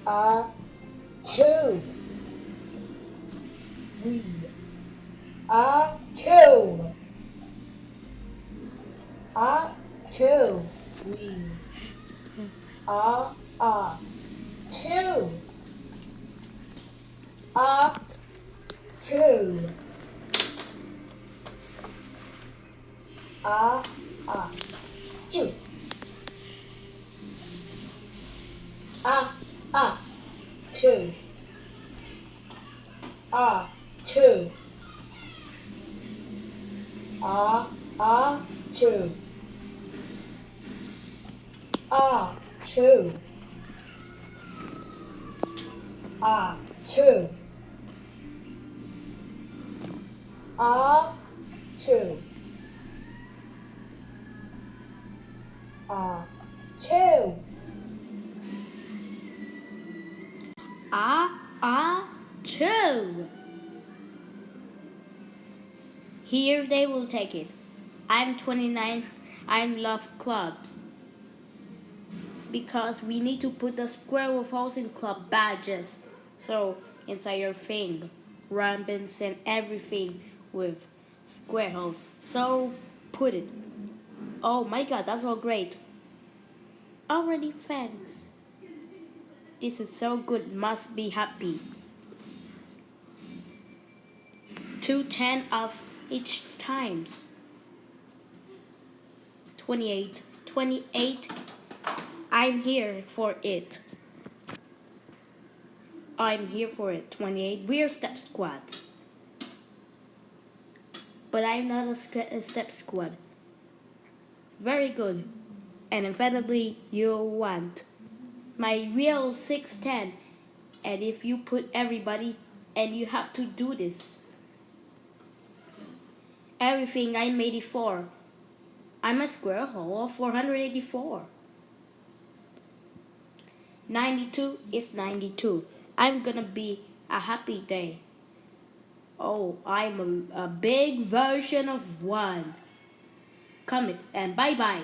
are two. We are two. Are two. We are two. Are two. Are two. Are two. Are two. Are two. Are two. Are two. Are two. Are two. Two. Here they will take it. I'm 29. I love clubs. Because we need to put the square with holes in club badges. So inside your thing, ribbons and everything with square holes. So put it. Oh my god, that's all great. Already, thanks. This is so good, must be happy. 210 of each times. 28. 28. I'm here for it. I'm here for it. 28. We're step squads. But I'm not a step squad. Very good. And inevitably you'll want my real 610. And if you put everybody, and you have to do this. Everything I made it for. I'm a square hole of 484. 92 is 92. I'm gonna be a happy day. Oh, I'm a big version of 1. Comment and bye-bye.